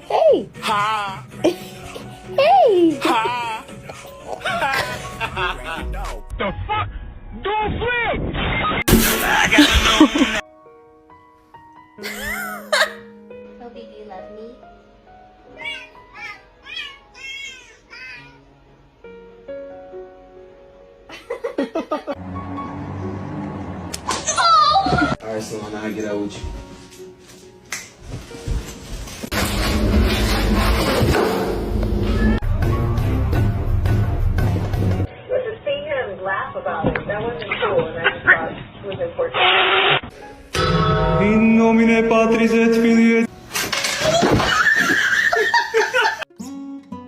Hey. Ha! Hey. Ha! The fuck? Don't flip! Oh, baby, you love me? Alright, so I know how to get out with you.